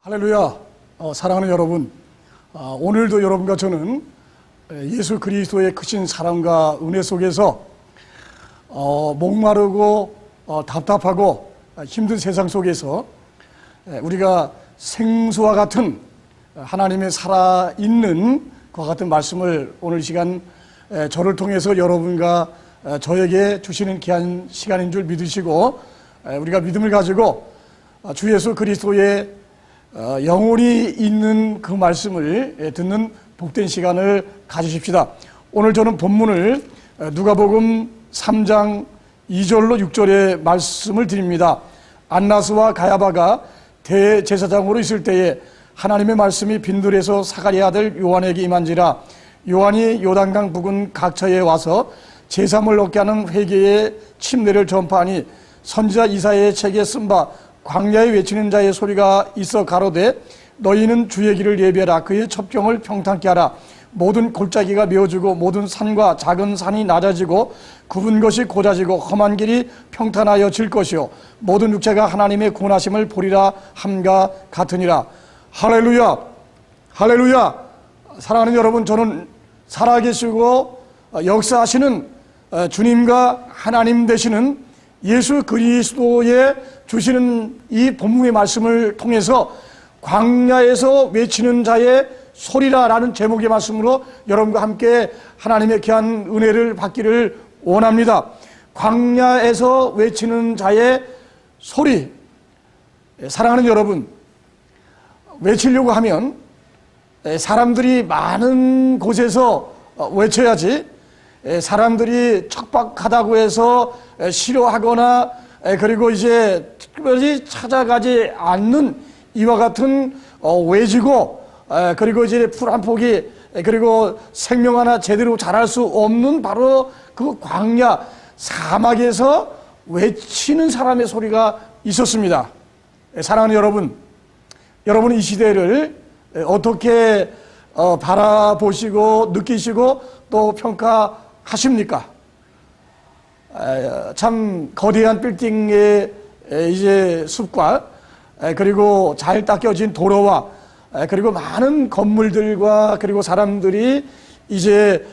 할렐루야. 사랑하는 여러분, 오늘도 여러분과 저는 예수 그리스도의 크신 사랑과 은혜 속에서 목마르고 답답하고 힘든 세상 속에서 우리가 생수와 같은 하나님의 살아있는 것 같은 말씀을 오늘 시간 저를 통해서 여러분과 저에게 주시는 귀한 시간인 줄 믿으시고, 우리가 믿음을 가지고 주 예수 그리스도의 영혼이 있는 그 말씀을 듣는 복된 시간을 가지십시다. 오늘 저는 본문을 누가복음 3장 2절로 6절의 말씀을 드립니다. 안나스와 가야바가 대제사장으로 있을 때에 하나님의 말씀이 빈들에서 사가랴 아들 요한에게 임한지라. 요한이 요단강 부근 각처에 와서 제사물 얻게 하는 회개의 침례를 전파하니, 선지자 이사야의 책에 쓴 바 광야에 외치는 자의 소리가 있어 가로되 너희는 주의 길을 예비하라. 그의 첩경을 평탄케 하라. 모든 골짜기가 메어지고 모든 산과 작은 산이 낮아지고 굽은 것이 고자지고 험한 길이 평탄하여질 것이요 모든 육체가 하나님의 구원하심을 보리라 함과 같으니라. 할렐루야, 할렐루야. 사랑하는 여러분, 저는 살아계시고 역사하시는 주님과 하나님 되시는 예수 그리스도의 주시는 이 본문의 말씀을 통해서 광야에서 외치는 자의 소리라라는 제목의 말씀으로 여러분과 함께 하나님의 귀한 은혜를 받기를 원합니다. 광야에서 외치는 자의 소리. 사랑하는 여러분, 외치려고 하면 사람들이 많은 곳에서 외쳐야지, 사람들이 척박하다고 해서 싫어하거나 그리고 이제 특별히 찾아가지 않는 이와 같은 외지고, 그리고 이제 풀 한 포기, 그리고 생명 하나 제대로 자랄 수 없는 바로 그 광야 사막에서 외치는 사람의 소리가 있었습니다. 사랑하는 여러분, 여러분은 이 시대를 어떻게 바라보시고 느끼시고 또 평가하십니까? 참 거대한 빌딩의 이제 숲과 그리고 잘 닦여진 도로와 그리고 많은 건물들과 그리고 사람들이 이제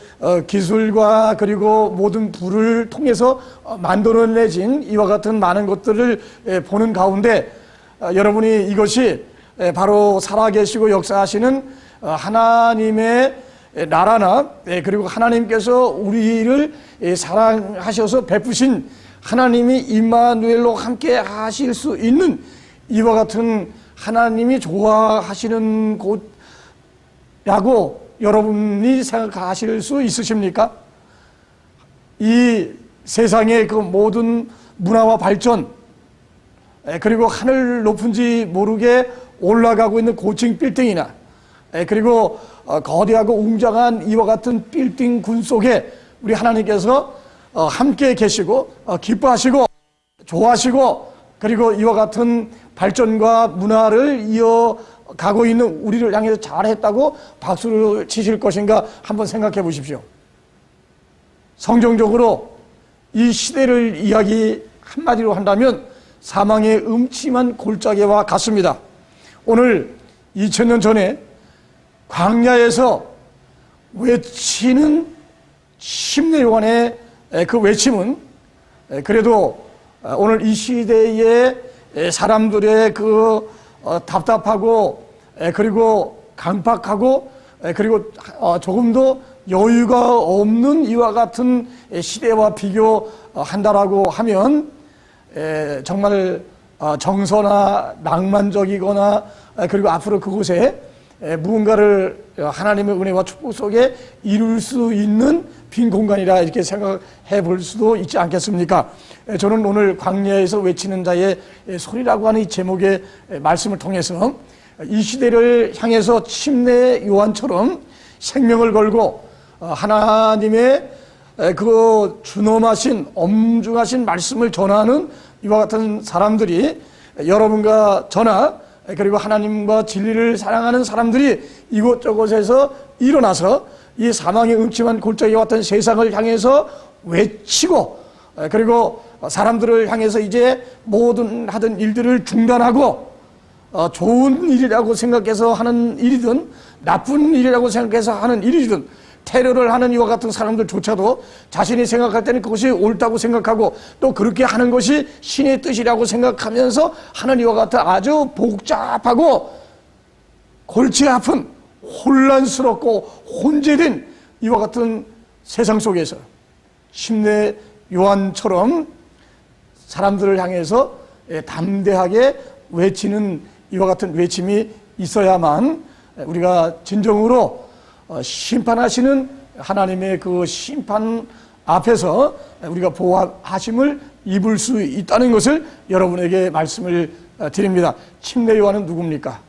기술과 그리고 모든 부를 통해서 만들어내진 이와 같은 많은 것들을 보는 가운데, 여러분이 이것이 바로 살아계시고 역사하시는 하나님의 나라나 그리고 하나님께서 우리를 사랑하셔서 베푸신 하나님이 임마누엘로 함께 하실 수 있는 이와 같은 하나님이 좋아하시는 곳이라고 여러분이 생각하실 수 있으십니까? 이 세상의 그 모든 문화와 발전, 그리고 하늘 높은지 모르게 올라가고 있는 고층 빌딩이나 그리고 거대하고 웅장한 이와 같은 빌딩 군 속에 우리 하나님께서 함께 계시고 기뻐하시고 좋아하시고 그리고 이와 같은 발전과 문화를 이어가고 있는 우리를 향해서 잘했다고 박수를 치실 것인가 한번 생각해 보십시오. 성경적으로 이 시대를 이야기 한마디로 한다면 사망의 음침한 골짜기와 같습니다. 오늘 2000년 전에 광야에서 외치는 침례 요한의 그 외침은 그래도 오늘 이 시대의 사람들의 그 답답하고 그리고 강박하고 그리고 조금도 여유가 없는 이와 같은 시대와 비교한다라고 하면 정말 정서나 낭만적이거나 그리고 앞으로 그곳에 무언가를 하나님의 은혜와 축복 속에 이룰 수 있는 빈 공간이라 이렇게 생각해 볼 수도 있지 않겠습니까? 저는 오늘 광야에서 외치는 자의 소리라고 하는 이 제목의 말씀을 통해서 이 시대를 향해서 침례 요한처럼 생명을 걸고 하나님의 그 준엄하신 엄중하신 말씀을 전하는 이와 같은 사람들이, 여러분과 저나 그리고 하나님과 진리를 사랑하는 사람들이 이곳저곳에서 일어나서 이 사망의 음침한 골짜기와 같은 세상을 향해서 외치고 그리고 사람들을 향해서 이제 모든 하던 일들을 중단하고 좋은 일이라고 생각해서 하는 일이든 나쁜 일이라고 생각해서 하는 일이든 테러를 하는 이와 같은 사람들조차도 자신이 생각할 때는 그것이 옳다고 생각하고 또 그렇게 하는 것이 신의 뜻이라고 생각하면서 하는 이와 같은 아주 복잡하고 골치 아픈 혼란스럽고 혼재된 이와 같은 세상 속에서 침례 요한처럼 사람들을 향해서 담대하게 외치는 이와 같은 외침이 있어야만 우리가 진정으로 심판하시는 하나님의 그 심판 앞에서 우리가 보호하심을 입을 수 있다는 것을 여러분에게 말씀을 드립니다. 침례 요한은 누굽니까?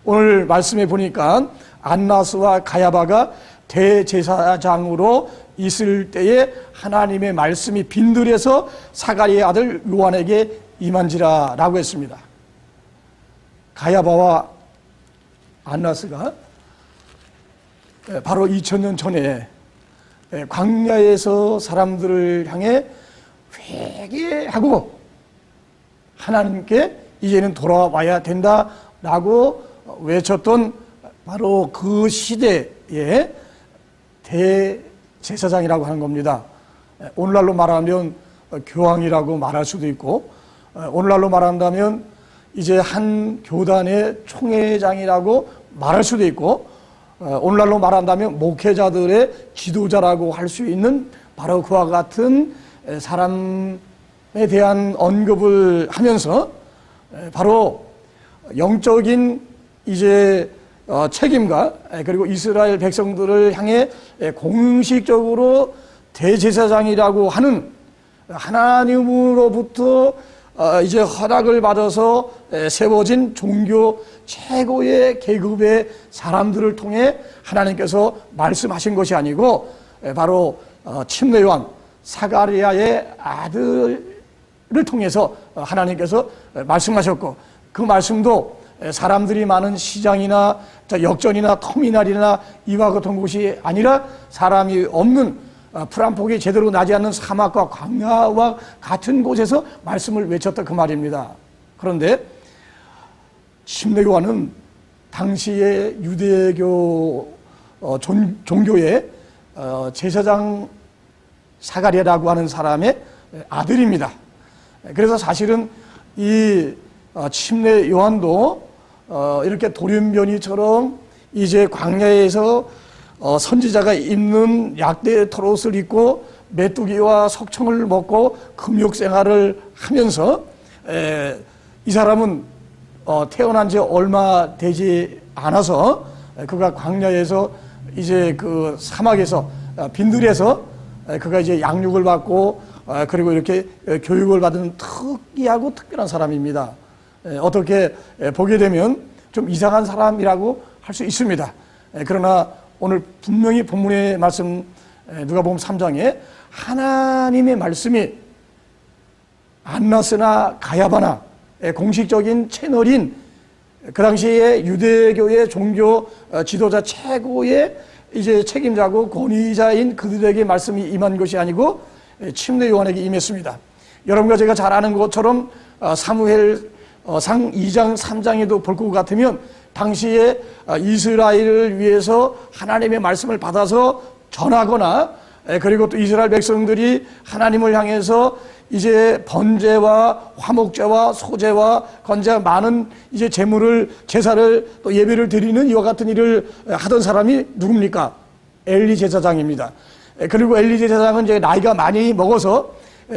오늘 말씀에 보니까 안나스와 가야바가 대제사장으로 있을 때에 하나님의 말씀이 빈들에서 사가리의 아들 요한에게 임한지라 라고 했습니다. 가야바와 안나스가 바로 2000년 전에 광야에서 사람들을 향해 회개하고 하나님께 이제는 돌아와야 된다라고 외쳤던 바로 그 시대의 대제사장이라고 하는 겁니다. 오늘날로 말하면 교황이라고 말할 수도 있고, 오늘날로 말한다면 이제 한 교단의 총회장이라고 말할 수도 있고, 오늘날로 말한다면 목회자들의 지도자라고 할 수 있는 바로 그와 같은 사람에 대한 언급을 하면서 바로 영적인 이제 책임과 그리고 이스라엘 백성들을 향해 공식적으로 대제사장이라고 하는 하나님으로부터 이제 허락을 받아서 세워진 종교 최고의 계급의 사람들을 통해 하나님께서 말씀하신 것이 아니고 바로 침례 요한 사가랴의 아들을 통해서 하나님께서 말씀하셨고, 그 말씀도 사람들이 많은 시장이나 역전이나 터미널이나 이와 같은 곳이 아니라 사람이 없는 풀한폭이 제대로 나지 않는 사막과 광야와 같은 곳에서 말씀을 외쳤다 그 말입니다. 그런데 침례 요한은 당시의 유대교 종교의 제사장 사가랴라고 하는 사람의 아들입니다. 그래서 사실은 이 침례 요한도 이렇게 돌연변이처럼 이제 광야에서 선지자가 입는 약대 털옷을 입고 메뚜기와 석청을 먹고 금욕 생활을 하면서 이 사람은 태어난 지 얼마 되지 않아서 그가 광야에서 이제 그 사막에서 빈들에서 그가 이제 양육을 받고 그리고 이렇게 교육을 받은 특이하고 특별한 사람입니다. 어떻게 보게 되면 좀 이상한 사람이라고 할 수 있습니다. 그러나 오늘 분명히 본문의 말씀 누가복음 3장에 하나님의 말씀이 안나스나 가야바나 공식적인 채널인 그 당시에 유대교의 종교 지도자 최고의 이제 책임자고 권위자인 그들에게 말씀이 임한 것이 아니고 침례 요한에게 임했습니다. 여러분과 제가 잘 아는 것처럼 사무엘상 2장 3장에도 볼 것 같으면 당시에 이스라엘을 위해서 하나님의 말씀을 받아서 전하거나 그리고 또 이스라엘 백성들이 하나님을 향해서 이제 번제와 화목제와 소제와 건제와 많은 이제 제물을 제사를 또 예배를 드리는 이와 같은 일을 하던 사람이 누굽니까? 엘리 제사장입니다. 그리고 엘리 제사장은 이제 나이가 많이 먹어서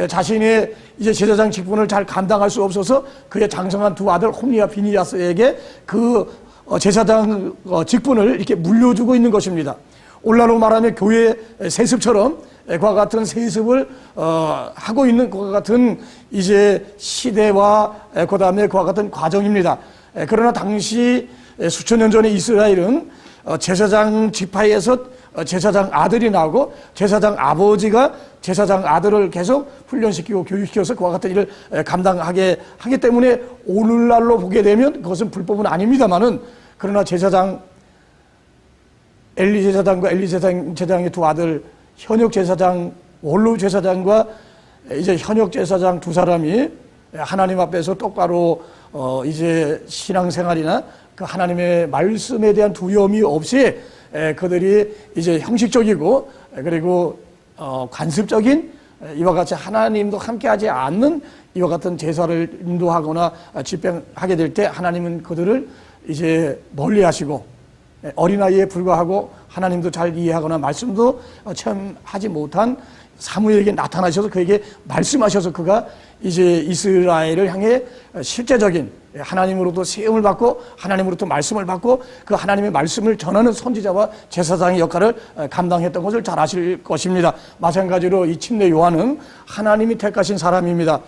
자신의 이제 제사장 직분을 잘 감당할 수 없어서 그의 장성한 두 아들 홈리와 비니야스에게 그 제사장 직분을 이렇게 물려주고 있는 것입니다. 오늘날로 말하면 교회 세습처럼 그와 같은 세습을 하고 있는 그와 같은 이제 시대와 그 다음에 그와 같은 과정입니다. 그러나 당시 수천 년 전에 이스라엘은 제사장 지파에서 제사장 아들이 나오고 제사장 아버지가 제사장 아들을 계속 훈련시키고 교육시켜서 그와 같은 일을 감당하게 하기 때문에 오늘날로 보게 되면 그것은 불법은 아닙니다만은, 그러나 제사장 엘리 제사장과 엘리 제사장의 두 아들 현역 제사장 원로 제사장과 이제 현역 제사장 두 사람이 하나님 앞에서 똑바로 이제 신앙생활이나 그 하나님의 말씀에 대한 두려움이 없이 그들이 이제 형식적이고 그리고 관습적인 이와 같이 하나님도 함께하지 않는 이와 같은 제사를 인도하거나 집행하게 될 때 하나님은 그들을 이제 멀리하시고 어린아이에 불과하고 하나님도 잘 이해하거나 말씀도 체험하지 못한 사무엘에게 나타나셔서 그에게 말씀하셔서 그가 이제 이스라엘을 향해 실제적인 하나님으로부터 세움을 받고 하나님으로부터 말씀을 받고 그 하나님의 말씀을 전하는 선지자와 제사장의 역할을 감당했던 것을 잘 아실 것입니다. 마찬가지로 이 침례 요한은 하나님이 택하신 사람입니다.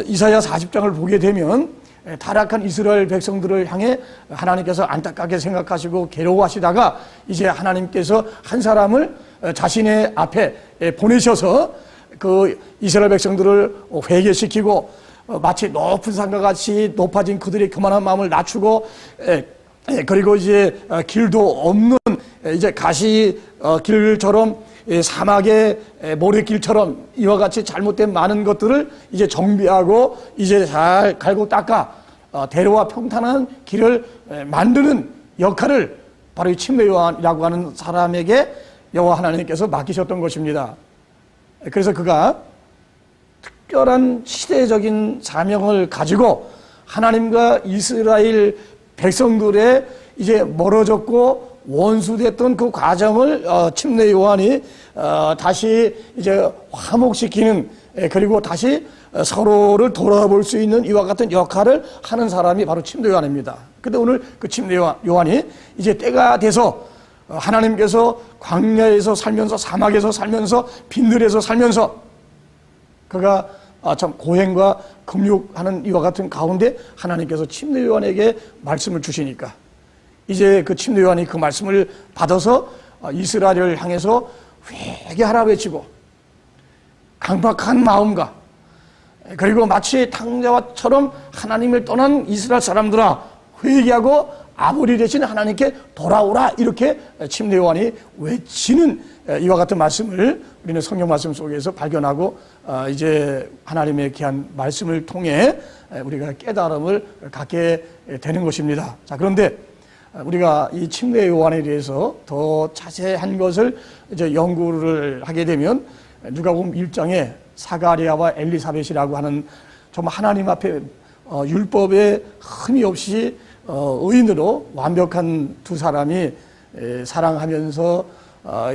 이사야 40장을 보게 되면 타락한 이스라엘 백성들을 향해 하나님께서 안타깝게 생각하시고 괴로워하시다가 이제 하나님께서 한 사람을 자신의 앞에 보내셔서 그 이스라엘 백성들을 회개시키고 마치 높은 산과 같이 높아진 그들의 교만한 마음을 낮추고 그리고 이제 길도 없는 이제 가시 길처럼 사막의 모래길처럼 이와 같이 잘못된 많은 것들을 이제 정비하고 이제 잘 갈고 닦아 대로와 평탄한 길을 만드는 역할을 바로 이 침례 요한이라고 하는 사람에게 여호와 하나님께서 맡기셨던 것입니다. 그래서 그가 특별한 시대적인 사명을 가지고 하나님과 이스라엘 백성들의 이제 멀어졌고 원수됐던 그 과정을 침례 요한이 다시 이제 화목시키는 그리고 다시 서로를 돌아볼 수 있는 이와 같은 역할을 하는 사람이 바로 침례 요한입니다. 근데 오늘 그 침례 요한이 이제 때가 돼서 하나님께서 광야에서 살면서 사막에서 살면서 빈들에서 살면서 그가 참 고행과 금욕하는 이와 같은 가운데 하나님께서 침례 요한에게 말씀을 주시니까 이제 그 침례 요한이 그 말씀을 받아서 이스라엘을 향해서 회개하라 외치고 강박한 마음과 그리고 마치 탕자와처럼 하나님을 떠난 이스라엘 사람들아 회개하고 아버지 되신 하나님께 돌아오라 이렇게 침례 요한이 외치는 이와 같은 말씀을 우리는 성경 말씀 속에서 발견하고 이제 하나님의 귀한 말씀을 통해 우리가 깨달음을 갖게 되는 것입니다. 자, 그런데 우리가 이 침례 요한에 대해서 더 자세한 것을 이제 연구를 하게 되면 누가복음 1장에 사가랴와 엘리사벳이라고 하는 정말 하나님 앞에 율법에 흠이 없이 의인으로 완벽한 두 사람이 사랑하면서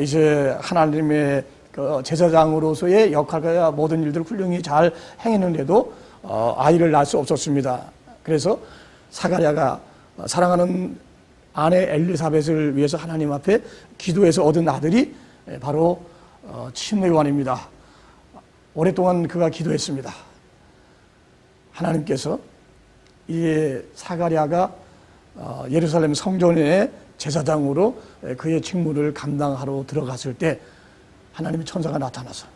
이제 하나님의 그 제사장으로서의 역할과 모든 일들을 훌륭히 잘 행했는데도 아이를 낳을 수 없었습니다. 그래서 사가랴가 사랑하는 아내 엘리사벳을 위해서 하나님 앞에 기도해서 얻은 아들이 바로 침례 요한입니다. 오랫동안 그가 기도했습니다. 하나님께서 이 사가랴가 예루살렘 성전의 제사장으로 그의 직무를 감당하러 들어갔을 때 하나님의 천사가 나타나서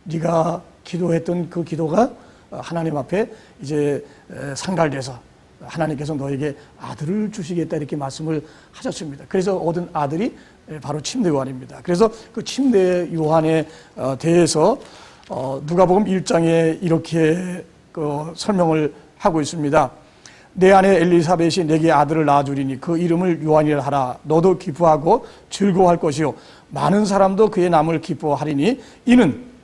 네가 기도했던 그 기도가 하나님 앞에 이제 상달돼서 하나님께서 너에게 아들을 주시겠다 이렇게 말씀을 하셨습니다. 그래서 얻은 아들이 바로 침례 요한입니다. 그래서 그 침례 요한에 대해서 누가복음 1장에 이렇게 설명을 하고 있습니다. 내 아내 엘리사벳이 내게 아들을 낳아주리니 그 이름을 요한이라 하라. 너도 기뻐하고 즐거워할 것이요 많은 사람도 그의 남을 기뻐하리니 이는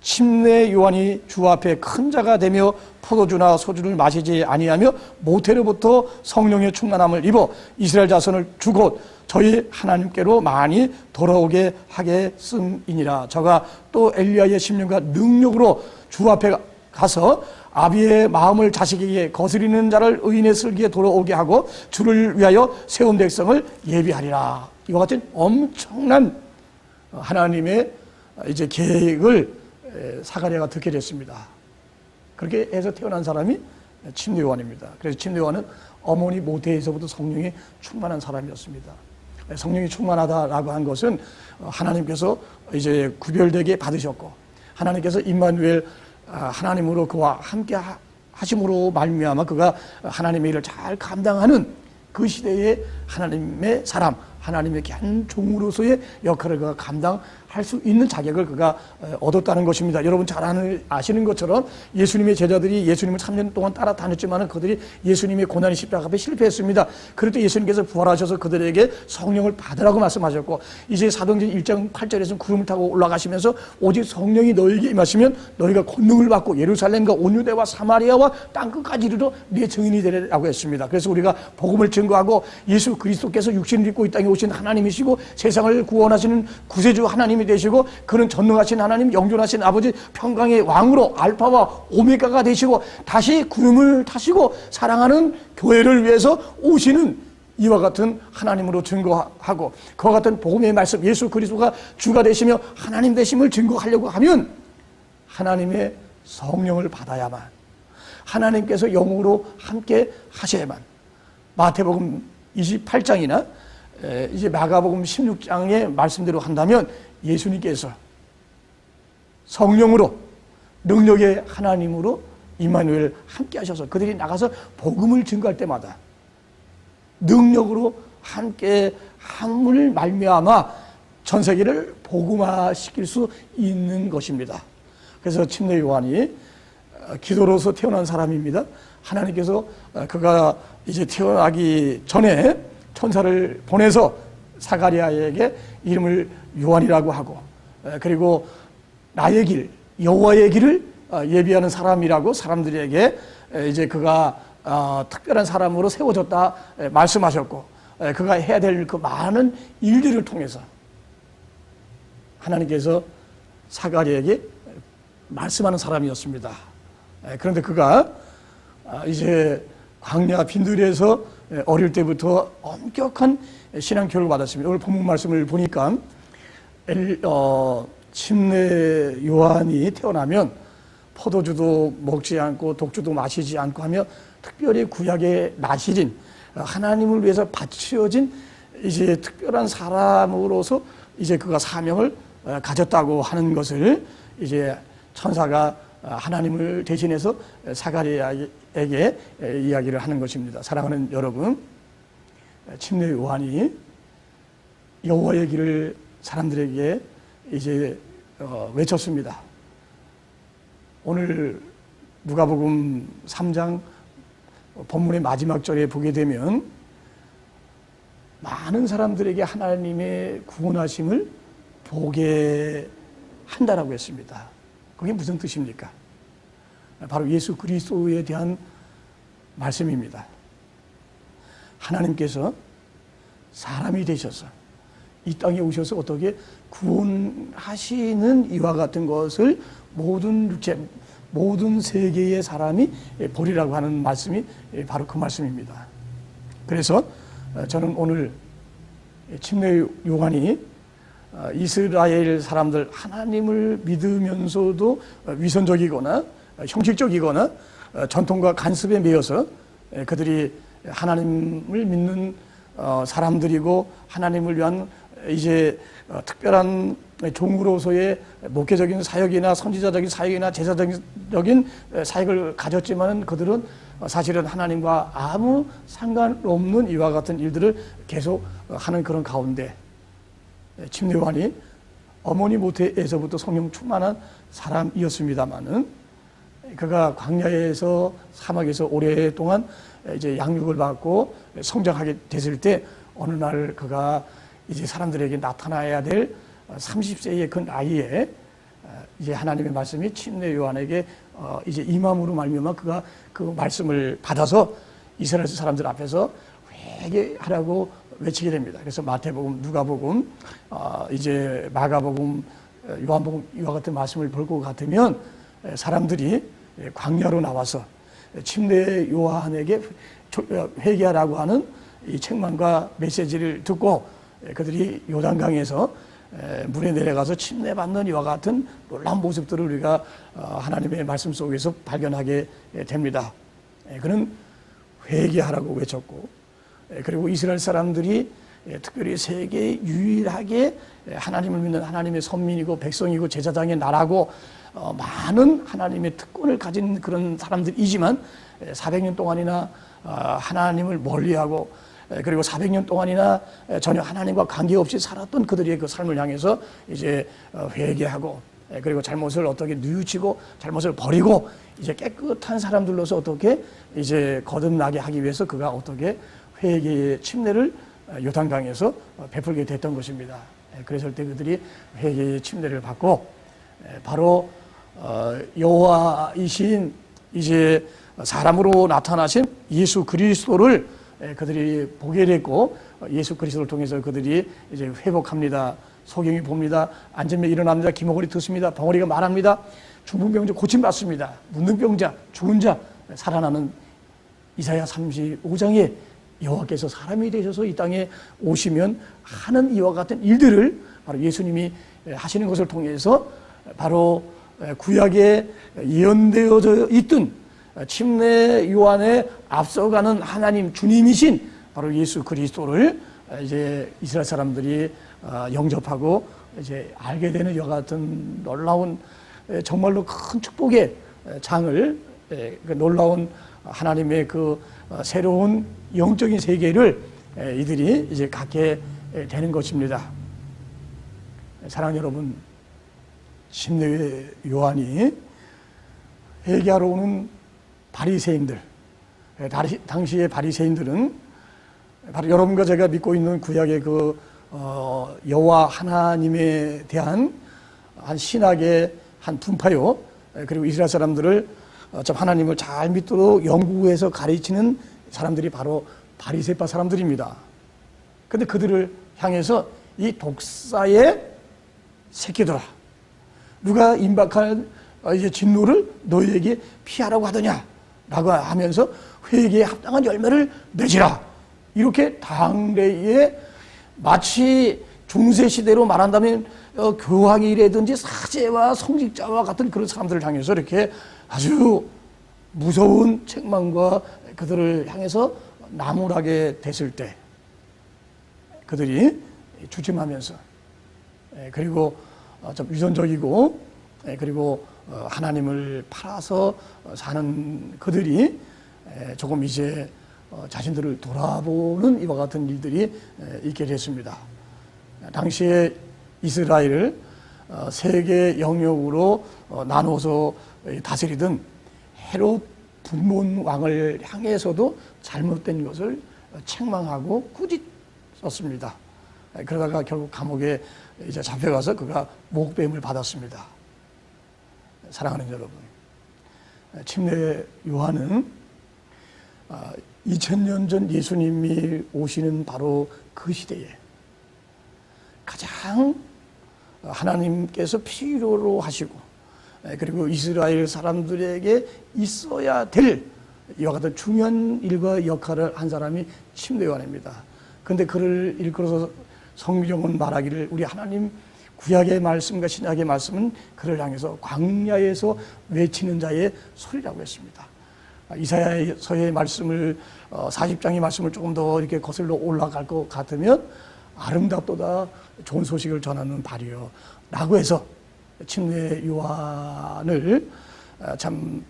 침례 요한이 주 앞에 큰 자가 되며 포도주나 소주를 마시지 아니하며 모태로부터 성령의 충만함을 입어 이스라엘 자손을 주곧 저희 하나님께로 많이 돌아오게 하겠음이니라. 저가 또 엘리야의 10년과 능력으로 주 앞에 가서 아비의 마음을 자식에게 거스리는 자를 의인의 슬기에 돌아오게 하고 주를 위하여 세운 백성을 예비하리라. 이와 같은 엄청난 하나님의 이제 계획을 사가랴가 듣게 됐습니다. 그렇게 해서 태어난 사람이 침례 요한입니다. 그래서 침례 요한은 어머니 모태에서부터 성령이 충만한 사람이었습니다. 성령이 충만하다라고 한 것은 하나님께서 이제 구별되게 받으셨고 하나님께서 임마누엘 하나님으로 그와 함께 하심으로 말미암아 그가 하나님의 일을 잘 감당하는 그 시대의 하나님의 사람, 하나님의 귀한 종으로서의 역할을 그가 감당할 수 있는 자격을 그가 얻었다는 것입니다. 여러분 잘 아시는 것처럼 예수님의 제자들이 예수님을 3년 동안 따라다녔지만 그들이 예수님의 고난의 십자가 앞에 실패했습니다. 그럴 때 예수님께서 부활하셔서 그들에게 성령을 받으라고 말씀하셨고, 이제 사도행전 1장 8절에서 구름을 타고 올라가시면서 오직 성령이 너희에게 임하시면 너희가 권능을 받고 예루살렘과 온 유대와 사마리아와 땅끝까지 이르러 내 증인이 되리라고 했습니다. 그래서 우리가 복음을 증거하고 예수 그리스도께서 육신을 입고 이 땅에 오신 하나님이시고 세상을 구원하시는 구세주 하나님이 되시고 그는 전능하신 하나님, 영존하신 아버지, 평강의 왕으로 알파와 오메가가 되시고 다시 구름을 타시고 사랑하는 교회를 위해서 오시는 이와 같은 하나님으로 증거하고 그와 같은 복음의 말씀, 예수 그리스도가 주가 되시며 하나님 되심을 증거하려고 하면 하나님의 성령을 받아야만, 하나님께서 영으로 함께 하셔야만, 마태복음 28장이나 이제 마가복음 16장의 말씀대로 한다면 예수님께서 성령으로 능력의 하나님으로 임마누엘 함께 하셔서 그들이 나가서 복음을 증거할 때마다 능력으로 함께 함을 말미암아 전 세계를 복음화시킬 수 있는 것입니다. 그래서 침례 요한이 기도로서 태어난 사람입니다. 하나님께서 그가 이제 태어나기 전에 천사를 보내서 사가랴에게 이름을 요한이라고 하고, 그리고 나의 길, 여호와의 길을 예비하는 사람이라고 사람들에게 이제 그가 특별한 사람으로 세워졌다 말씀하셨고, 그가 해야 될 그 많은 일들을 통해서 하나님께서 사가랴에게 말씀하는 사람이었습니다. 그런데 그가 이제 광야 빈들에서 어릴 때부터 엄격한 신앙 교육을 받았습니다. 오늘 본문 말씀을 보니까 침례 요한이 태어나면 포도주도 먹지 않고 독주도 마시지 않고 하며 특별히 구약의 나실인 하나님을 위해서 바치어진 이제 특별한 사람으로서 이제 그가 사명을 가졌다고 하는 것을 이제 천사가 하나님을 대신해서 사가랴에게 이야기를 하는 것입니다. 사랑하는 여러분, 침례 요한이 여호와의 길을 사람들에게 이제 외쳤습니다. 오늘 누가복음 3장 본문의 마지막 절에 보게 되면 많은 사람들에게 하나님의 구원하심을 보게 한다라고 했습니다. 그게 무슨 뜻입니까? 바로 예수 그리스도에 대한 말씀입니다. 하나님께서 사람이 되셔서 이 땅에 오셔서 어떻게 구원하시는 이와 같은 것을 모든 세계의 사람이 보리라고 하는 말씀이 바로 그 말씀입니다. 그래서 저는 오늘 침례 요한이 이스라엘 사람들, 하나님을 믿으면서도 위선적이거나 형식적이거나 전통과 간섭에 매여서 그들이 하나님을 믿는 사람들이고 하나님을 위한 이제 특별한 종으로서의 목회적인 사역이나 선지자적인 사역이나 제사적인 사역을 가졌지만 그들은 사실은 하나님과 아무 상관없는 이와 같은 일들을 계속 하는 그런 가운데 침례 요한이 어머니 모태에서부터 성령 충만한 사람이었습니다만은 그가 광야에서 사막에서 오랫동안 이제 양육을 받고 성장하게 됐을 때 어느 날 그가 이제 사람들에게 나타나야 될 30세의 그 나이에 이제 하나님의 말씀이 침례 요한에게 이제 임함으로 말미암아 그가 그 말씀을 받아서 이스라엘 사람들 앞에서 회개하라고 외치게 됩니다. 그래서 마태복음, 누가복음, 이제 마가복음, 요한복음 이와 같은 말씀을 볼 것 같으면 사람들이 광야로 나와서 침례 요한에게 회개하라고 하는 이 책망과 메시지를 듣고 그들이 요단강에서 물에 내려가서 침례받는 이와 같은 놀라운 모습들을 우리가 하나님의 말씀 속에서 발견하게 됩니다. 그는 회개하라고 외쳤고, 그리고 이스라엘 사람들이 특별히 세계 유일하게 하나님을 믿는 하나님의 선민이고 백성이고 제사장의 나라고 많은 하나님의 특권을 가진 그런 사람들이지만 400년 동안이나 하나님을 멀리하고 그리고 400년 동안이나 전혀 하나님과 관계없이 살았던 그들의 그 삶을 향해서 이제 회개하고, 그리고 잘못을 어떻게 뉘우치고 잘못을 버리고 이제 깨끗한 사람들로서 어떻게 이제 거듭나게 하기 위해서 그가 어떻게 회개의 침례를 요단강에서 베풀게 됐던 것입니다. 그랬을 때 그들이 회개의 침례를 받고 바로 여호와이신 이제 사람으로 나타나신 예수 그리스도를 그들이 보게 됐고, 예수 그리스도를 통해서 그들이 이제 회복합니다. 소경이 봅니다. 앉으면 일어납니다. 기모골이 듣습니다. 벙어리가 말합니다. 중풍병자 고침받습니다. 문둥병자, 죽은 자 살아나는 이사야 35장에 여호와께서 사람이 되셔서 이 땅에 오시면 하는 이와 같은 일들을 바로 예수님이 하시는 것을 통해서 바로 구약에 예언되어져 있던 침례 요한에 앞서가는 하나님 주님이신 바로 예수 그리스도를 이제 이스라엘 사람들이 영접하고 이제 알게 되는 이와 같은 놀라운 정말로 큰 축복의 장을, 그 놀라운 하나님의 그 새로운 영적인 세계를 이들이 이제 갖게 되는 것입니다. 사랑하는 여러분, 침례 요한이 회개하러 오는 바리새인들, 당시의 바리새인들은 바로 여러분과 제가 믿고 있는 구약의 그 여호와 하나님에 대한 한 신학의 한 분파요. 그리고 이스라엘 사람들을 참 하나님을 잘 믿도록 연구해서 가르치는 사람들이 바로 바리새파 사람들입니다. 근데 그들을 향해서 이 독사의 새끼들아, 누가 임박한 이제 진노를 너희에게 피하라고 하더냐 라고 하면서 회개에 합당한 열매를 맺으라, 이렇게 당대에 마치 중세시대로 말한다면 교황이라든지 사제와 성직자와 같은 그런 사람들을 향해서 이렇게 아주 무서운 책망과 그들을 향해서 나무라게 됐을 때 그들이 주춤하면서, 그리고 좀 유전적이고, 그리고 하나님을 팔아서 사는 그들이 조금 이제 자신들을 돌아보는 이와 같은 일들이 있게 됐습니다. 당시에 이스라엘을 세 개 영역으로 나눠서 다스리던 헤롯 분몬 왕을 향해서도 잘못된 것을 책망하고 꾸짖었습니다. 그러다가 결국 감옥에 이제 잡혀가서 그가 목배임을 받았습니다. 사랑하는 여러분, 침례 요한은 2000년 전 예수님이 오시는 바로 그 시대에 가장 하나님께서 필요로 하시고, 그리고 이스라엘 사람들에게 있어야 될 이와 같은 중요한 일과 역할을 한 사람이 침례 요한입니다. 그런데 그를 일컬어서 성경은 말하기를, 우리 하나님 구약의 말씀과 신약의 말씀은 그를 향해서 광야에서 외치는 자의 소리라고 했습니다. 이사야서의 말씀을 40장의 말씀을 조금 더 이렇게 거슬러 올라갈 것 같으면 아름답도다 좋은 소식을 전하는 발이요 라고 해서 침례 요한을 참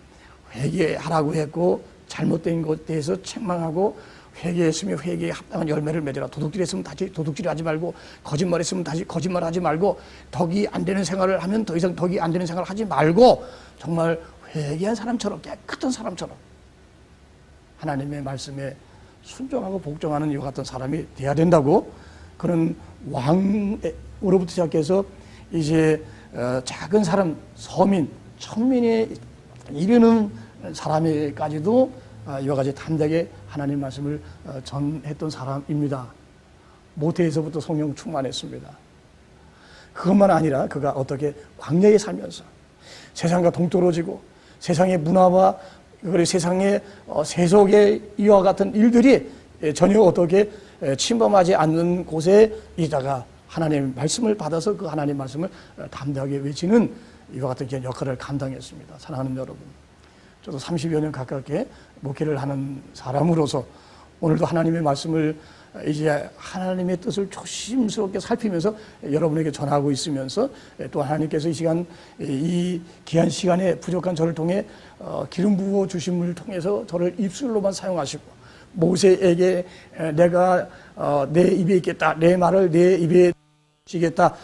회개하라고 했고, 잘못된 것에 대해서 책망하고, 회개했으면 회개에 합당한 열매를 맺으라, 도둑질했으면 다시 도둑질하지 말고, 거짓말했으면 다시 거짓말하지 말고, 덕이 안 되는 생활을 하면 더 이상 덕이 안 되는 생활을 하지 말고, 정말 회개한 사람처럼, 깨끗한 사람처럼 하나님의 말씀에 순종하고 복종하는 이와 같은 사람이 돼야 된다고, 그런 왕으로부터 시작해서 이제 작은 사람, 서민, 천민에 이르는 사람에까지도 이와 같이 담대하게 하나님 말씀을 전했던 사람입니다. 모태에서부터 성령 충만했습니다. 그것만 아니라 그가 어떻게 광야에 살면서 세상과 동떨어지고 세상의 문화와 그리고 세상의 세속의 이와 같은 일들이 전혀 어떻게 침범하지 않는 곳에 있다가 하나님의 말씀을 받아서 그 하나님의 말씀을 담대하게 외치는 이와 같은 역할을 감당했습니다. 사랑하는 여러분, 저도 30여 년 가깝게 목회를 하는 사람으로서 오늘도 하나님의 말씀을 이제 하나님의 뜻을 조심스럽게 살피면서 여러분에게 전하고 있으면서, 또 하나님께서 이 시간, 이 귀한 시간에 부족한 저를 통해 기름 부어 주심을 통해서 저를 입술로만 사용하시고 모세에게 내가 내 입에 있겠다, 내 말을 내 입에 지겠다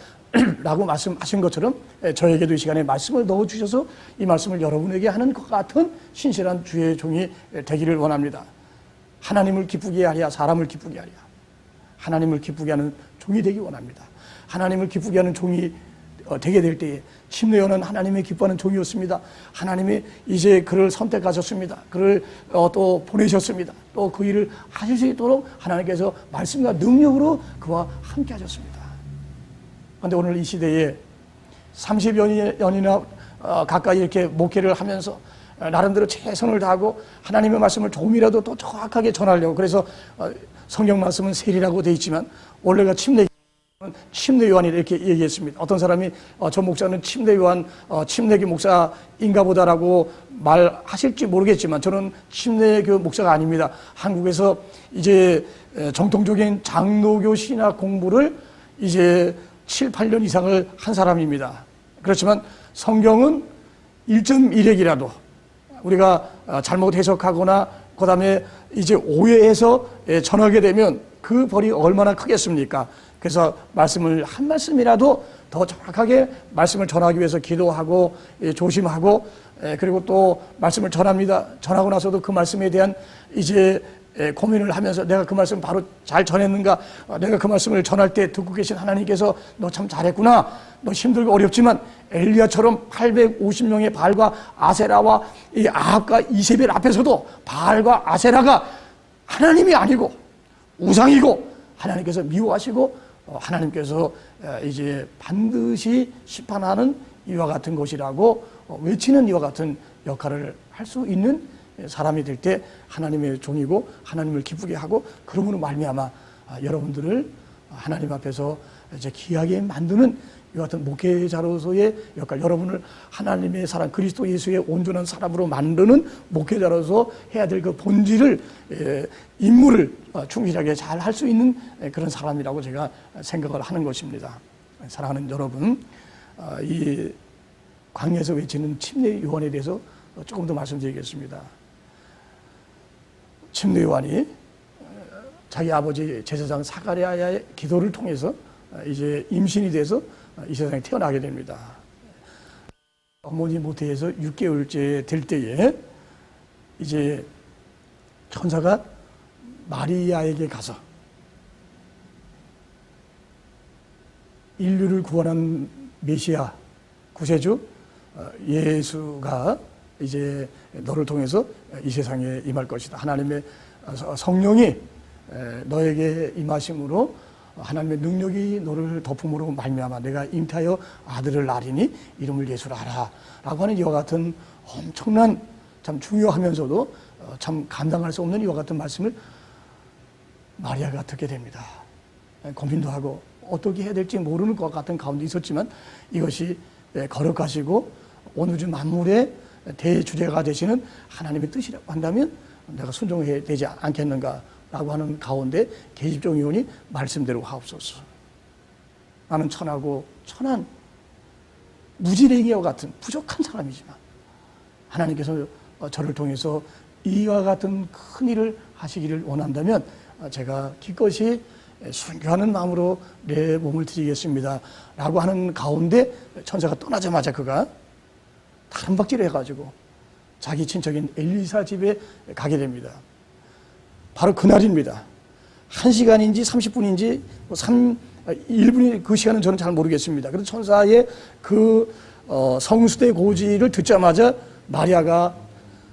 라고 말씀하신 것처럼 저에게도 이 시간에 말씀을 넣어주셔서 이 말씀을 여러분에게 하는 것 같은 신실한 주의 종이 되기를 원합니다. 하나님을 기쁘게 하랴, 사람을 기쁘게 하랴. 하나님을 기쁘게 하는 종이 되기 원합니다. 하나님을 기쁘게 하는 종이 되게 될 때에 심레오는 하나님의 기뻐하는 종이었습니다. 하나님이 이제 그를 선택하셨습니다. 그를 또 보내셨습니다. 또 그 일을 하실 수 있도록 하나님께서 말씀과 능력으로 그와 함께 하셨습니다. 그런데 오늘 이 시대에 30여 년이나 가까이 이렇게 목회를 하면서 나름대로 최선을 다하고 하나님의 말씀을 조금이라도 더 정확하게 전하려고, 그래서 성경 말씀은 세리라고 되어 있지만 원래가 침례 요한이 이렇게 얘기했습니다. 어떤 사람이 저 목사는 침례 요한, 침례교 목사인가 보다라고 말하실지 모르겠지만 저는 침례교 목사가 아닙니다. 한국에서 이제 정통적인 장로교 신학 공부를 이제 7, 8년 이상을 한 사람입니다. 그렇지만 성경은 1.1핵이라도 우리가 잘못 해석하거나 그 다음에 이제 오해해서 전하게 되면 그 벌이 얼마나 크겠습니까? 그래서 말씀을 한 말씀이라도 더 정확하게 말씀을 전하기 위해서 기도하고 조심하고, 그리고 또 말씀을 전합니다. 전하고 나서도 그 말씀에 대한 이제 고민을 하면서 내가 그 말씀 바로 잘 전했는가, 내가 그 말씀을 전할 때 듣고 계신 하나님께서 너 참 잘했구나, 너 힘들고 어렵지만 엘리야처럼 850명의 바알과 아세라와 이 아합과 이세벨 앞에서도 바알과 아세라가 하나님이 아니고 우상이고 하나님께서 미워하시고 하나님께서 이제 반드시 심판하는 이와 같은 것이라고 외치는 이와 같은 역할을 할 수 있는 사람이 될 때 하나님의 종이고 하나님을 기쁘게 하고, 그러므로 말미암아 여러분들을 하나님 앞에서 이제 귀하게 만드는 이와 같은 목회자로서의 역할, 여러분을 하나님의 사람 그리스도 예수의 온전한 사람으로 만드는 목회자로서 해야 될 그 본질을, 임무를 충실하게 잘 할 수 있는 그런 사람이라고 제가 생각을 하는 것입니다. 사랑하는 여러분, 이 광야에서 외치는 침례 요한에 대해서 조금 더 말씀드리겠습니다. 침례 요한이 자기 아버지 제사장 사가랴의 기도를 통해서 이제 임신이 돼서 이 세상에 태어나게 됩니다. 어머니 모태에서 6개월째 될 때에 이제 천사가 마리아에게 가서 인류를 구원한 메시아 구세주 예수가 이제 너를 통해서 이 세상에 임할 것이다. 하나님의 성령이 너에게 임하심으로 하나님의 능력이 너를 덮음으로 말미암아 내가 잉태하여 아들을 낳으리니 이름을 예수라 하라 라고 하는 이와 같은 엄청난, 참 중요하면서도 참 감당할 수 없는 이와 같은 말씀을 마리아가 듣게 됩니다. 고민도 하고 어떻게 해야 될지 모르는 것 같은 가운데 있었지만 이것이 거룩하시고 온 우주 만물의 대주제가 되시는 하나님의 뜻이라고 한다면 내가 순종해야 되지 않겠는가 라고 하는 가운데 계집종이오니 말씀대로 하옵소서. 나는 천하고 천한 무지랭이와 같은 부족한 사람이지만 하나님께서 저를 통해서 이와 같은 큰 일을 하시기를 원한다면 제가 기꺼이 순교하는 마음으로 내 몸을 드리겠습니다 라고 하는 가운데 천사가 떠나자마자 그가 다른 박질을 해가지고 자기 친척인 엘리사 집에 가게 됩니다. 바로 그날입니다. 1시간인지 30분인지 1분이 그 시간은 저는 잘 모르겠습니다. 그래서 천사의 그 성수대 고지를 듣자마자 마리아가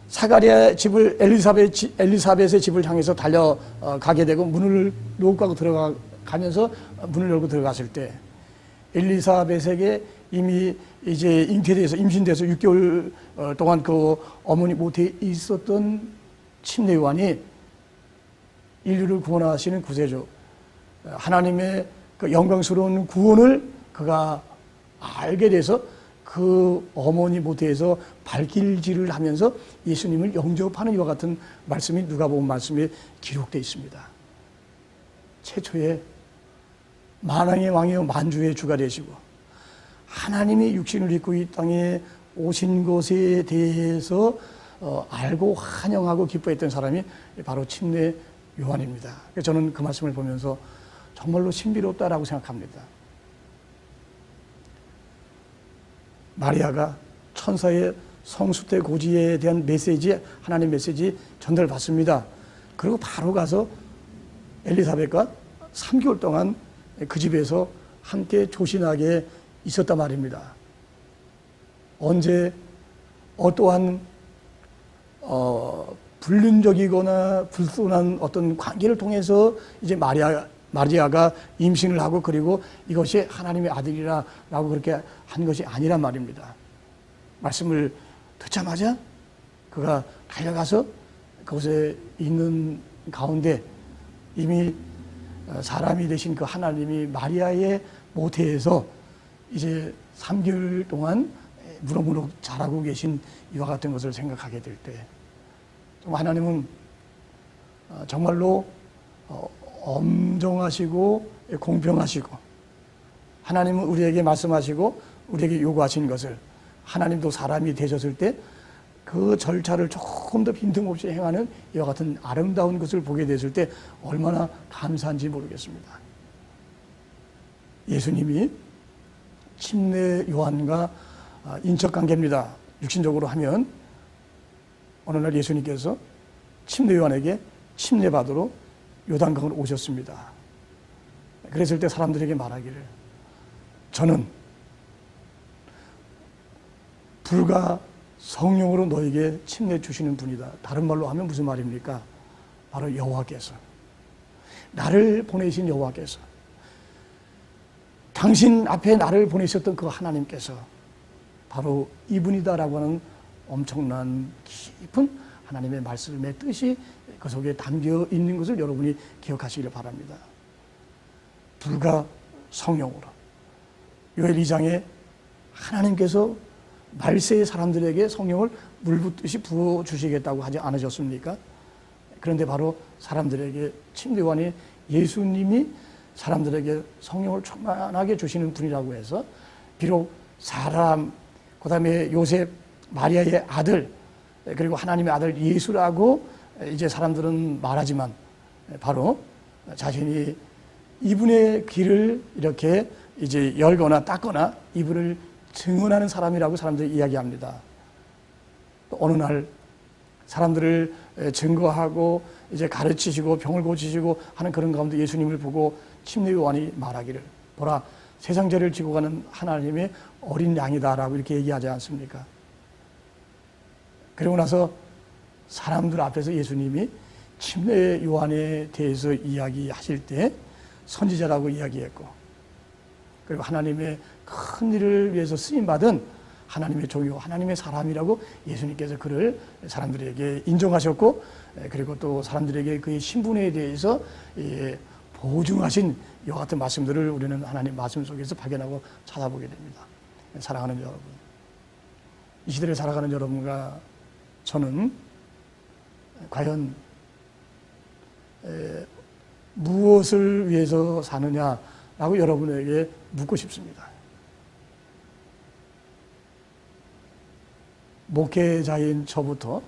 사가랴 집을 엘리사벳의 집을 향해서 달려가게 되고 문을 놓고 들어가면서 문을 열고 들어갔을 때 엘리사벳에게 이미 이제 잉태돼서 임신돼서 6개월 동안 그 어머니 모태에 있었던 침례 요한이 인류를 구원하시는 구세주 하나님의 그 영광스러운 구원을 그가 알게 돼서 그 어머니 모태에서 발길질을 하면서 예수님을 영접하는 이와 같은 말씀이 누가복음 말씀에 기록되어 있습니다. 최초의 만왕의 왕이요 만주의 주가 되시고 하나님이 육신을 입고 이 땅에 오신 것에 대해서 알고 환영하고 기뻐했던 사람이 바로 침례 요한입니다. 그래서 저는 그 말씀을 보면서 정말로 신비롭다라고 생각합니다. 마리아가 천사의 성수태 고지에 대한 메시지, 하나님 메시지 전달받습니다. 그리고 바로 가서 엘리사벳과 3개월 동안 그 집에서 함께 조신하게 있었단 말입니다. 언제 어떠한 불륜적이거나 불순한 어떤 관계를 통해서 이제 마리아가 임신을 하고 그리고 이것이 하나님의 아들이라고 그렇게 한 것이 아니란 말입니다. 말씀을 듣자마자 그가 달려가서 그곳에 있는 가운데 이미 사람이 되신 그 하나님이 마리아의 모태에서 이제 3개월 동안 무럭무럭 자라고 계신 이와 같은 것을 생각하게 될 때 하나님은 정말로 엄정하시고 공평하시고 하나님은 우리에게 말씀하시고 우리에게 요구하신 것을 하나님도 사람이 되셨을 때 그 절차를 조금 더 빈틈없이 행하는 이와 같은 아름다운 것을 보게 됐을 때 얼마나 감사한지 모르겠습니다. 예수님이 침례 요한과 인척관계입니다. 육신적으로 하면 어느 날 예수님께서 침례 요한에게 침례받으러 요단강을 오셨습니다. 그랬을 때 사람들에게 말하기를 저는 불과 성령으로 너에게 침례 주시는 분이다. 다른 말로 하면 무슨 말입니까? 바로 여호와께서, 나를 보내신 여호와께서, 당신 앞에 나를 보내셨던 그 하나님께서 바로 이분이다라고 하는 엄청난 깊은 하나님의 말씀의 뜻이 그 속에 담겨 있는 것을 여러분이 기억하시기를 바랍니다. 불과 성령으로 요엘 2장에 하나님께서 말세의 사람들에게 성령을 물붓듯이 부어주시겠다고 하지 않으셨습니까? 그런데 바로 사람들에게 침례 요한이 예수님이 사람들에게 성령을 충만하게 주시는 분이라고 해서 비록 사람, 그 다음에 요셉, 마리아의 아들, 그리고 하나님의 아들 예수라고 이제 사람들은 말하지만 바로 자신이 이분의 길을 이렇게 이제 열거나 닦거나 이분을 증언하는 사람이라고 사람들이 이야기합니다. 또 어느 날 사람들을 증거하고 이제 가르치시고 병을 고치시고 하는 그런 가운데 예수님을 보고 침례 요한이 말하기를 보라 세상 죄를 지고 가는 하나님의 어린 양이다라고 이렇게 얘기하지 않습니까? 그리고 나서 사람들 앞에서 예수님이 침례 요한에 대해서 이야기하실 때 선지자라고 이야기했고 그리고 하나님의 큰 일을 위해서 쓰임받은 하나님의 종이고 하나님의 사람이라고 예수님께서 그를 사람들에게 인정하셨고 그리고 또 사람들에게 그의 신분에 대해서 보증하신 이와 같은 말씀들을 우리는 하나님 말씀 속에서 발견하고 찾아보게 됩니다. 사랑하는 여러분, 이 시대를 살아가는 여러분과 저는 과연 무엇을 위해서 사느냐라고 여러분에게 묻고 싶습니다. 목회자인 저부터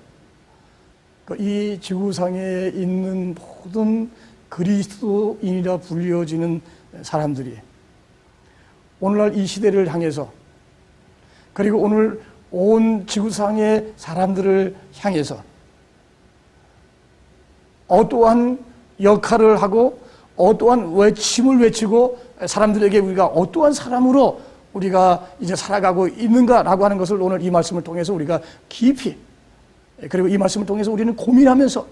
이 지구상에 있는 모든 그리스도인이라 불려지는 사람들이 오늘날 이 시대를 향해서 그리고 오늘 온 지구상의 사람들을 향해서 어떠한 역할을 하고 어떠한 외침을 외치고 사람들에게 우리가 어떠한 사람으로 우리가 이제 살아가고 있는가라고 하는 것을 오늘 이 말씀을 통해서 우리가 깊이 그리고 이 말씀을 통해서 우리는 고민하면서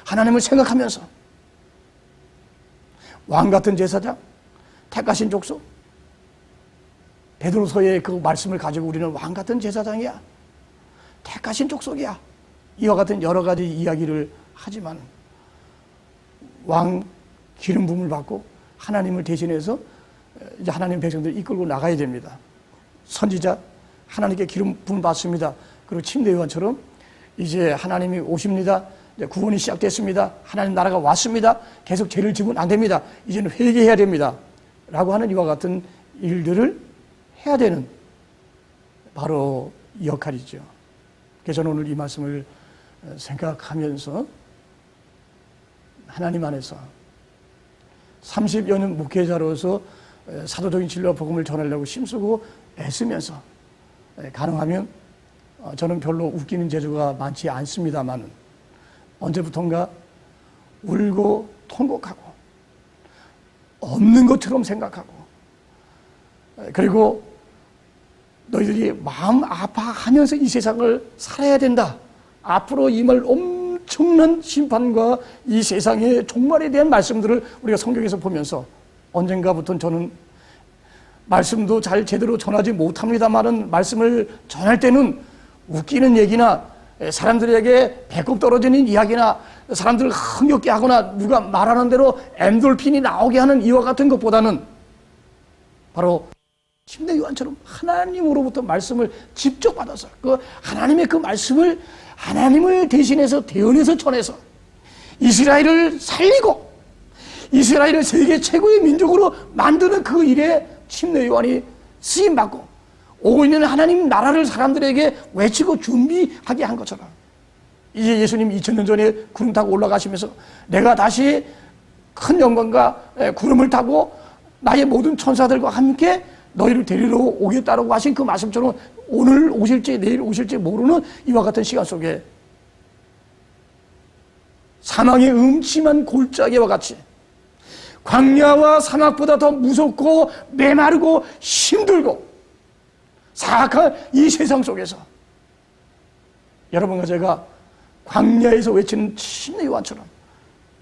하나님을 생각하면서 왕같은 제사장, 택하신 족속, 베드로서의 그 말씀을 가지고 우리는 왕같은 제사장이야, 택하신 족속이야, 이와 같은 여러 가지 이야기를 하지만 왕 기름 부음을 받고 하나님을 대신해서 이제 하나님 백성들을 이끌고 나가야 됩니다. 선지자 하나님께 기름 부음을 받습니다. 그리고 침례 요한처럼 이제 하나님이 오십니다. 이제 구원이 시작됐습니다. 하나님 나라가 왔습니다. 계속 죄를 지면 안 됩니다. 이제는 회개해야 됩니다. 라고 하는 이와 같은 일들을 해야 되는 바로 역할이죠. 그래서 저는 오늘 이 말씀을 생각하면서 하나님 안에서 30여 년 목회자로서 사도적인 진리와 복음을 전하려고 힘쓰고 애쓰면서 가능하면 저는 별로 웃기는 재주가 많지 않습니다만 언제부턴가 울고 통곡하고 없는 것처럼 생각하고 그리고 너희들이 마음 아파하면서 이 세상을 살아야 된다. 앞으로 임할 엄청난 심판과 이 세상의 종말에 대한 말씀들을 우리가 성경에서 보면서 언젠가부터는 저는 말씀도 잘 제대로 전하지 못합니다만은 말씀을 전할 때는 웃기는 얘기나 사람들에게 배꼽 떨어지는 이야기나 사람들을 흥겹게 하거나 누가 말하는 대로 엔돌핀이 나오게 하는 이와 같은 것보다는 바로 침례 요한처럼 하나님으로부터 말씀을 직접 받아서 그 하나님의 그 말씀을 하나님을 대신해서 대언해서 전해서 이스라엘을 살리고 이스라엘을 세계 최고의 민족으로 만드는 그 일에 침례 요한이 쓰임받고 오고 있는 하나님 나라를 사람들에게 외치고 준비하게 한 것처럼 이제 예수님 2000년 전에 구름 타고 올라가시면서 내가 다시 큰 영광과 구름을 타고 나의 모든 천사들과 함께 너희를 데리러 오겠다라고 하신 그 말씀처럼 오늘 오실지 내일 오실지 모르는 이와 같은 시간 속에 사망의 음침한 골짜기와 같이 광야와 사막보다 더 무섭고 메마르고 힘들고 사악한 이 세상 속에서 여러분과 제가 광야에서 외치는 침례 요한처럼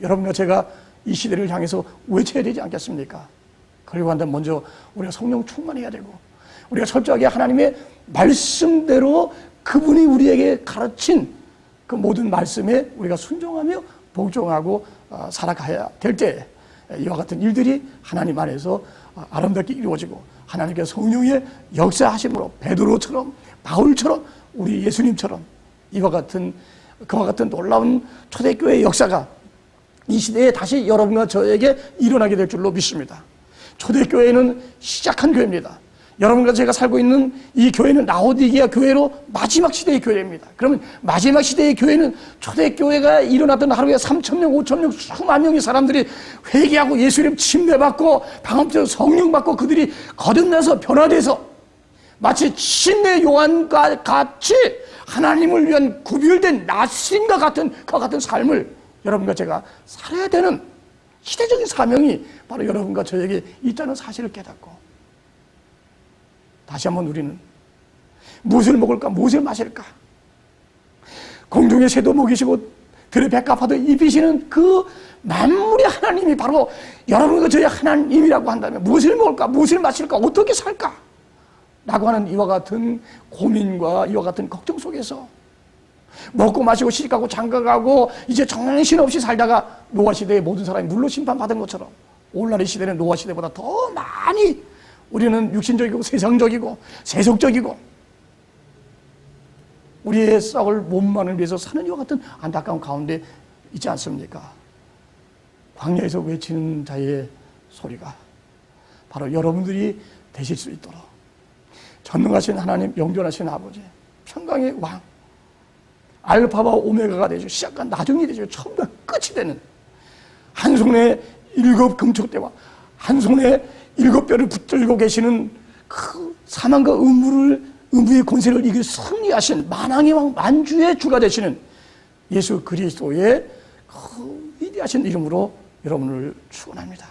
여러분과 제가 이 시대를 향해서 외쳐야 되지 않겠습니까? 그리고 한다면 먼저 우리가 성령 충만해야 되고 우리가 철저하게 하나님의 말씀대로 그분이 우리에게 가르친 그 모든 말씀에 우리가 순종하며 복종하고 살아가야 될 때 이와 같은 일들이 하나님 안에서 아름답게 이루어지고 하나님께서 성령의 역사하심으로 베드로처럼 바울처럼 우리 예수님처럼 이와 같은 그와 같은 놀라운 초대교회의 역사가 이 시대에 다시 여러분과 저에게 일어나게 될 줄로 믿습니다. 초대교회는 시작한 교회입니다. 여러분과 제가 살고 있는 이 교회는 라오디게아 교회로 마지막 시대의 교회입니다. 그러면 마지막 시대의 교회는 초대교회가 일어났던 하루에 3,000명, 5,000명, 수만 명의 사람들이 회개하고 예수님 침례받고 방언처럼 성령 받고 그들이 거듭나서 변화돼서 마치 침례 요한과 같이 하나님을 위한 구별된 나신과 같은 그와 같은 삶을 여러분과 제가 살아야 되는 시대적인 사명이 바로 여러분과 저에게 있다는 사실을 깨닫고 다시 한번 우리는 무엇을 먹을까 무엇을 마실까 공중의 새도 먹이시고 들의 백합화도 입히시는 그 만물의 하나님이 바로 여러분과 저의 하나님이라고 한다면 무엇을 먹을까 무엇을 마실까 어떻게 살까 라고 하는 이와 같은 고민과 이와 같은 걱정 속에서 먹고 마시고 시집가고 장가가고 이제 정신없이 살다가 노아 시대의 모든 사람이 물로 심판받은 것처럼 오늘날의 시대는 노아 시대보다 더 많이 우리는 육신적이고 세상적이고 세속적이고 우리의 썩을 몸만을 위해서 사는 이와 같은 안타까운 가운데 있지 않습니까? 광야에서 외치는 자의 소리가 바로 여러분들이 되실 수 있도록 전능하신 하나님 영존하신 아버지 평강의 왕 알파와 오메가가 되죠. 시작과 나중이 되죠. 처음과 끝이 되는 한 손에 7 금촉대와 한 손에 7 뼈를 붙들고 계시는 그 사망과 음부의 권세를 이길 승리하신 만왕의 왕 만주의 주가 되시는 예수 그리스도의 그 위대하신 이름으로 여러분을 축원합니다.